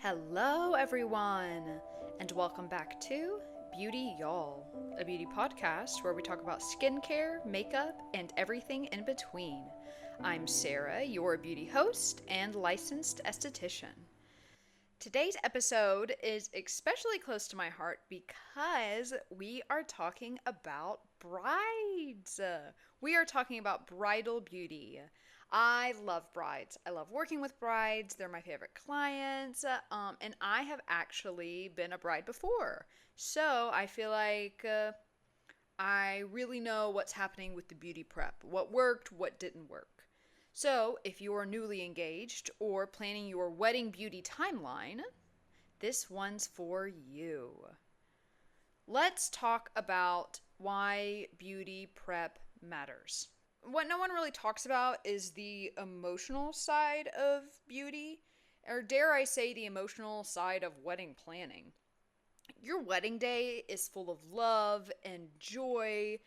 Hello, everyone, and welcome back to Beauty Y'all, a beauty podcast where we talk about skincare, makeup, and everything in between. I'm Sarah, your beauty host and licensed esthetician. Today's episode is especially close to my heart because we are talking about brides. We are talking about bridal beauty. I love brides. I love working with brides. They're my favorite clients. And I have actually been a bride before. So I feel like I really know what's happening with the beauty prep. What worked, what didn't work. So, if you are newly engaged or planning your wedding beauty timeline, this one's for you. Let's talk about why beauty prep matters. What no one really talks about is the emotional side of beauty, or dare I say, the emotional side of wedding planning. Your wedding day is full of love and joy,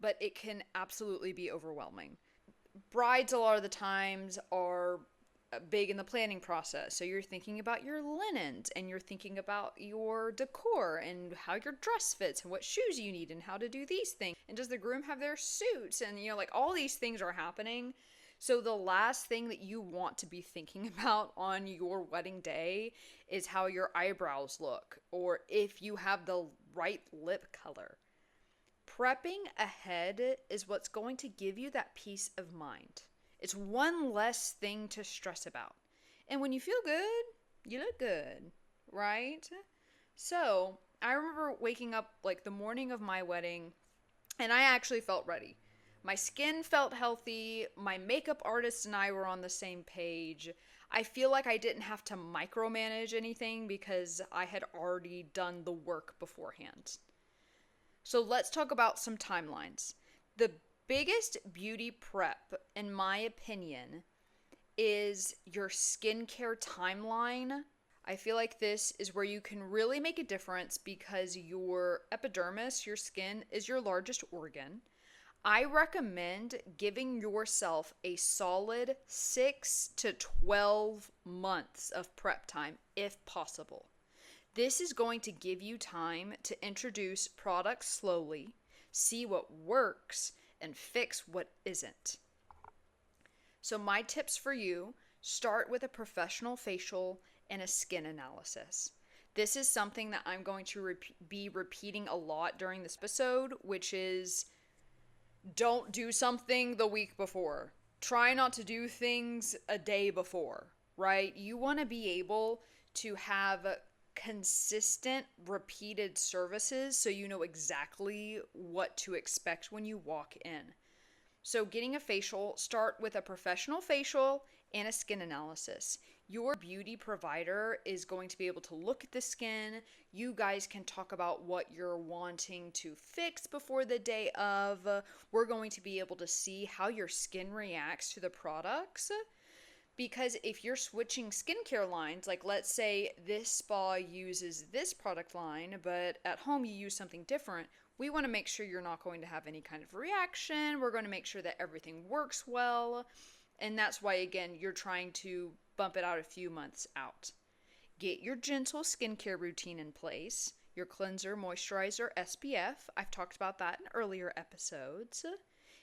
but it can absolutely be overwhelming. Brides a lot of the times are big in the planning process. So you're thinking about your linens and you're thinking about your decor and how your dress fits and what shoes you need and how to do these things. And does the groom have their suits? And like all these things are happening. So the last thing that you want to be thinking about on your wedding day is how your eyebrows look or if you have the right lip color. Prepping ahead is what's going to give you that peace of mind. It's one less thing to stress about. And when you feel good, you look good, right? So, I remember waking up like the morning of my wedding, and I actually felt ready. My skin felt healthy. My makeup artist and I were on the same page. I feel like I didn't have to micromanage anything because I had already done the work beforehand. So let's talk about some timelines. The biggest beauty prep, in my opinion, is your skincare timeline. I feel like this is where you can really make a difference because your epidermis, your skin, is your largest organ. I recommend giving yourself a solid 6 to 12 months of prep time if possible. This is going to give you time to introduce products slowly, see what works, and fix what isn't. So my tips for you, start with a professional facial and a skin analysis. This is something that I'm going to be repeating a lot during this episode, which is don't do something the week before. Try not to do things a day before, right? You want to be able to have consistent, repeated services so you know exactly what to expect when you walk in. So getting a facial, start with a professional facial and a skin analysis. Your beauty provider is going to be able to look at the skin. You guys can talk about what you're wanting to fix before the day of. We're going to be able to see how your skin reacts to the products. Because if you're switching skincare lines, like let's say this spa uses this product line, but at home you use something different, we want to make sure you're not going to have any kind of reaction. We're going to make sure that everything works well. And that's why, again, you're trying to bump it out a few months out. Get your gentle skincare routine in place. Your cleanser, moisturizer, SPF. I've talked about that in earlier episodes.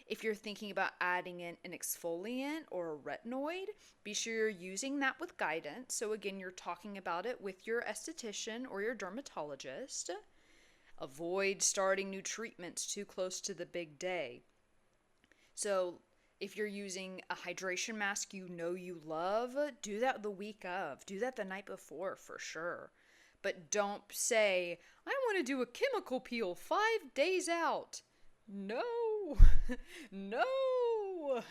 If you're thinking about adding in an exfoliant or a retinoid, be sure you're using that with guidance. So again, you're talking about it with your esthetician or your dermatologist. Avoid starting new treatments too close to the big day. So if you're using a hydration mask you know you love, do that the week of. Do that the night before for sure. But don't say, I want to do a chemical peel 5 days out. No, no.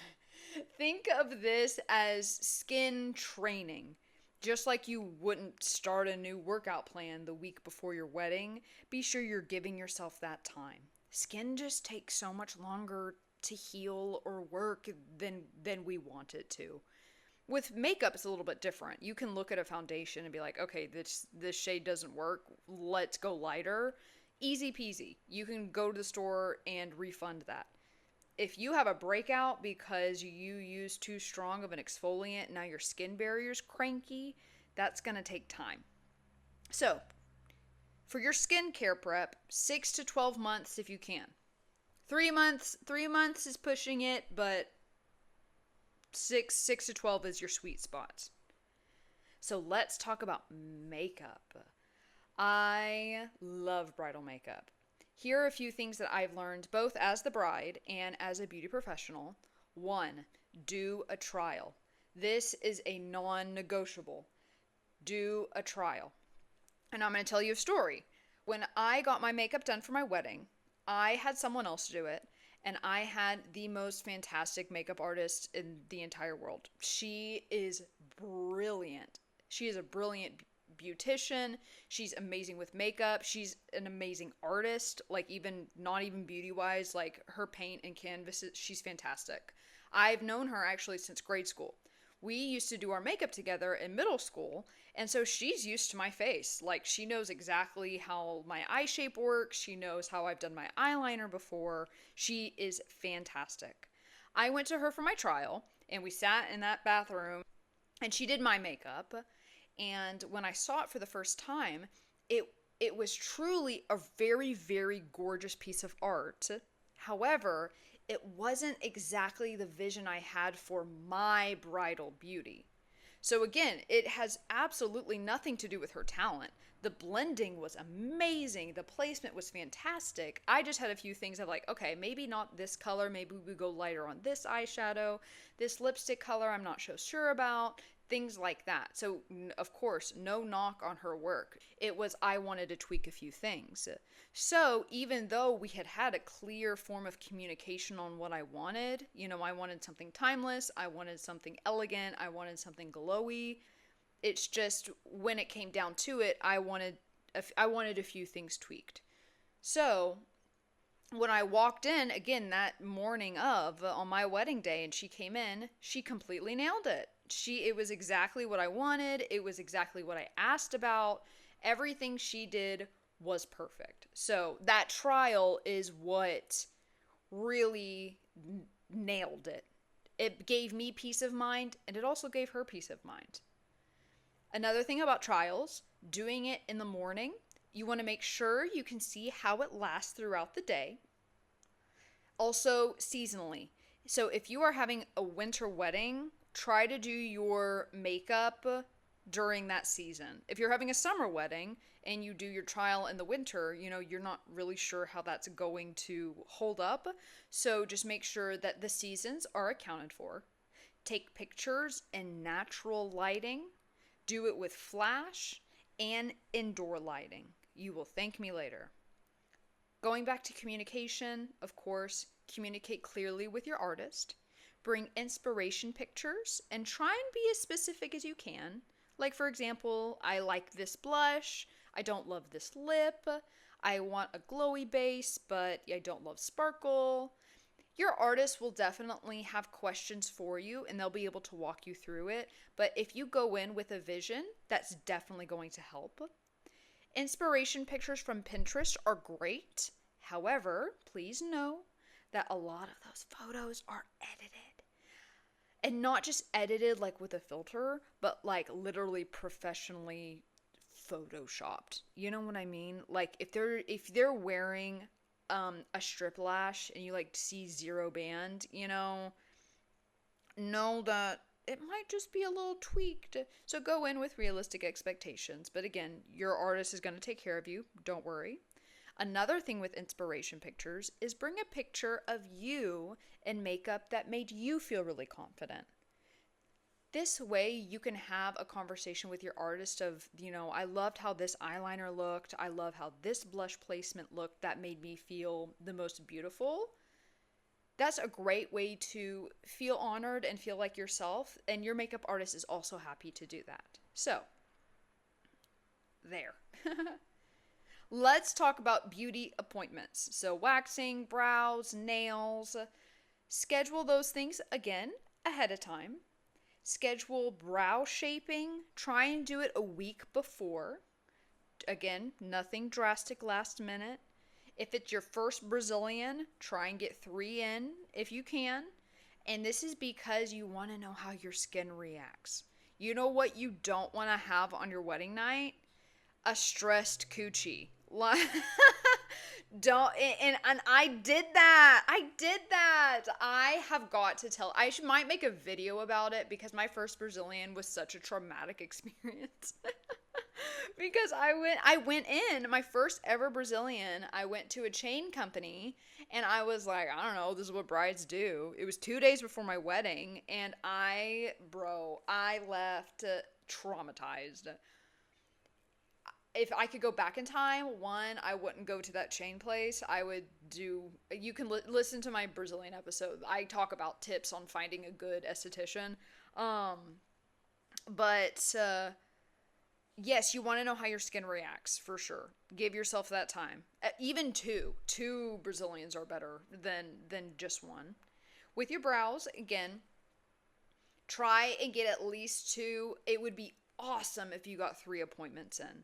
Think of this as skin training. Just like you wouldn't start a new workout plan the week before your wedding, be sure you're giving yourself that time. Skin just takes so much longer to heal or work than we want it to. With makeup, it's a little bit different. You can look at a foundation and be like, okay, this shade doesn't work. Let's go lighter. Easy peasy. You can go to the store and refund that. If you have a breakout because you use too strong of an exfoliant, now your skin barrier's cranky, That's going to take time. So, for your skincare prep, 6 to 12 months if you can. 3 months is pushing it, but 6 to 12 is your sweet spot. So let's talk about makeup. I love bridal makeup. Here are a few things that I've learned both as the bride and as a beauty professional. 1, do a trial. This is a non-negotiable. Do a trial. And I'm going to tell you a story. When I got my makeup done for my wedding, I had someone else do it, and I had the most fantastic makeup artist in the entire world. She is brilliant. She is a brilliant beautician. She's amazing with makeup. She's an amazing artist, like not even beauty-wise, like her paint and canvases, she's fantastic. I've known her actually since grade school. We used to do our makeup together in middle school, and so she's used to my face. Like, she knows exactly how my eye shape works. She knows how I've done my eyeliner before. She is fantastic. I went to her for my trial, and we sat in that bathroom, and she did my makeup. And when I saw it for the first time, it was truly a very, very gorgeous piece of art. However, it wasn't exactly the vision I had for my bridal beauty. So again, it has absolutely nothing to do with her talent. The blending was amazing. The placement was fantastic. I just had a few things of like, okay, maybe not this color. Maybe we go lighter on this eyeshadow. This lipstick color I'm not so sure about. Things like that. So, of course, no knock on her work. It was I wanted to tweak a few things. So, even though we had a clear form of communication on what I wanted, I wanted something timeless, I wanted something elegant, I wanted something glowy. It's just when it came down to it, I wanted a few things tweaked. So, when I walked in, again, that morning on my wedding day, and she came in, she completely nailed it. It was exactly what I wanted. It was exactly what I asked about. Everything she did was perfect. So that trial is what really nailed it. It gave me peace of mind, and it also gave her peace of mind. Another thing about trials, doing it in the morning, you want to make sure you can see how it lasts throughout the day. Also, seasonally. So if you are having a winter wedding, try to do your makeup during that season. If you're having a summer wedding and you do your trial in the winter, you're not really sure how that's going to hold up. So just make sure that the seasons are accounted for. Take pictures in natural lighting. Do it with flash and indoor lighting. You will thank me later. Going back to communication, of course, communicate clearly with your artist. Bring inspiration pictures and try and be as specific as you can. Like, for example, I like this blush, I don't love this lip, I want a glowy base, but I don't love sparkle. Your artist will definitely have questions for you and they'll be able to walk you through it. But if you go in with a vision, that's definitely going to help. Inspiration pictures from Pinterest are great. However, please know that a lot of those photos are edited. And not just edited like with a filter, but like literally professionally photoshopped. You know what I mean? Like if they're wearing a strip lash and you like see zero band, know that it might just be a little tweaked. So go in with realistic expectations. But again, your artist is going to take care of you. Don't worry. Another thing with inspiration pictures is bring a picture of you in makeup that made you feel really confident. This way you can have a conversation with your artist of, I loved how this eyeliner looked. I love how this blush placement looked. That made me feel the most beautiful. That's a great way to feel honored and feel like yourself. And your makeup artist is also happy to do that. So, there. Let's talk about beauty appointments. So waxing, brows, nails. Schedule those things, again, ahead of time. Schedule brow shaping. Try and do it a week before. Again, nothing drastic last minute. If it's your first Brazilian, try and get 3 in if you can. And this is because you want to know how your skin reacts. You know what you don't want to have on your wedding night? A stressed coochie. Like, don't, and I did that. I have got to tell, might make a video about it because my first Brazilian was such a traumatic experience. Because I went in my first ever Brazilian. I went to a chain company and I was like, I don't know, this is what brides do. It was 2 days before my wedding and I left traumatized. If I could go back in time, one, I wouldn't go to that chain place. I would do, you can listen to my Brazilian episode. I talk about tips on finding a good esthetician. But yes, you want to know how your skin reacts for sure. Give yourself that time. Even two Brazilians are better than just one. With your brows, again, try and get at least 2. It would be awesome if you got 3 appointments in.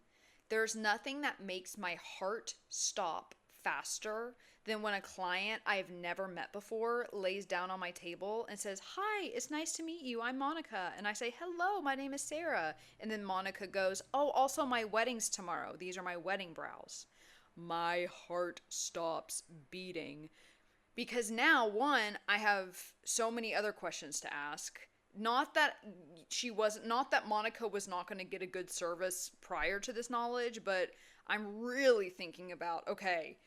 There's nothing that makes my heart stop faster than when a client I've never met before lays down on my table and says, "Hi, it's nice to meet you. I'm Monica." And I say, "Hello, my name is Sarah." And then Monica goes, "Oh, also my wedding's tomorrow. These are my wedding brows." My heart stops beating because now, one, I have so many other questions to ask. Not that Monica was not going to get a good service prior to this knowledge, but I'm really thinking about, okay,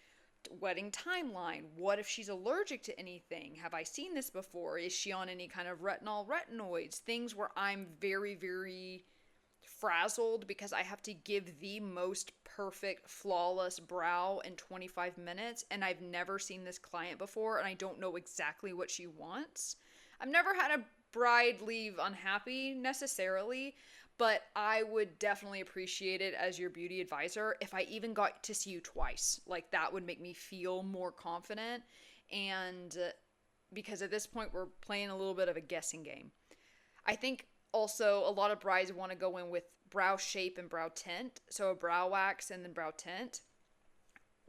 wedding timeline. What if she's allergic to anything? Have I seen this before? Is she on any kind of retinoids? Things where I'm very, very frazzled because I have to give the most perfect, flawless brow in 25 minutes, and I've never seen this client before, and I don't know exactly what she wants. I've never had a bride leave unhappy necessarily, but I would definitely appreciate it as your beauty advisor if I even got to see you twice. Like, that would make me feel more confident, and because at this point we're playing a little bit of a guessing game. I think also a lot of brides want to go in with brow shape and brow tint, so a brow wax and then brow tint,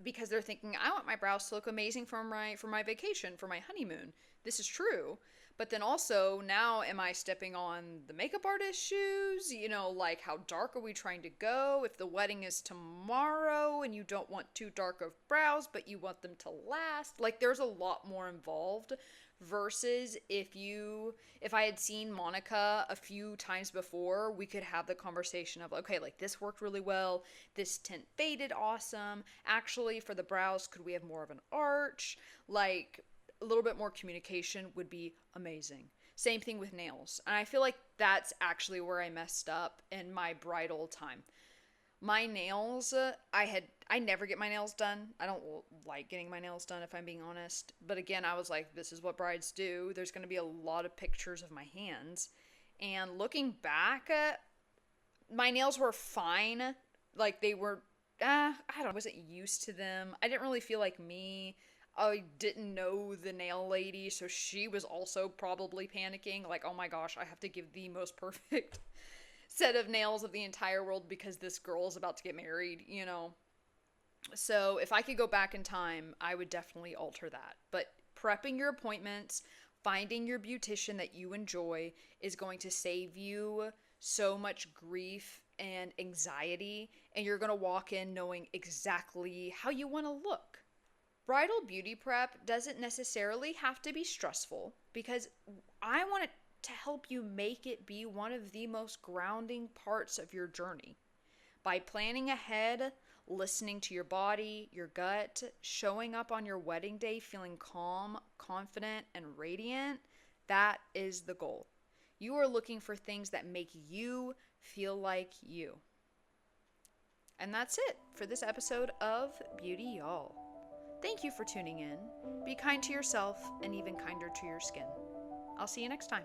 because they're thinking, I want my brows to look amazing for my vacation, for my honeymoon. This is true. But then also, now am I stepping on the makeup artist's shoes? You know, like, how dark are we trying to go? If the wedding is tomorrow and you don't want too dark of brows, but you want them to last. Like, there's a lot more involved versus if I had seen Monica a few times before, we could have the conversation of, okay, like, this worked really well. This tint faded awesome. Actually, for the brows, could we have more of an arch? Like, a little bit more communication would be amazing. Same thing with nails. And I feel like that's actually where I messed up in my bridal time. My nails, I never get my nails done. I don't like getting my nails done, if I'm being honest. But again, I was like, this is what brides do. There's going to be a lot of pictures of my hands. And looking back, my nails were fine. Like, they were, I don't know, I wasn't used to them. I didn't really feel like me. I didn't know the nail lady, so she was also probably panicking, like, oh my gosh, I have to give the most perfect set of nails of the entire world because this girl is about to get married, you know. So if I could go back in time, I would definitely alter that. But prepping your appointments, finding your beautician that you enjoy is going to save you so much grief and anxiety, and you're going to walk in knowing exactly how you want to look. Bridal beauty prep doesn't necessarily have to be stressful because I want it to help you make it be one of the most grounding parts of your journey. By planning ahead, listening to your body, your gut, showing up on your wedding day feeling calm, confident, and radiant, that is the goal. You are looking for things that make you feel like you. And that's it for this episode of Beauty Y'all. Thank you for tuning in. Be kind to yourself and even kinder to your skin. I'll see you next time.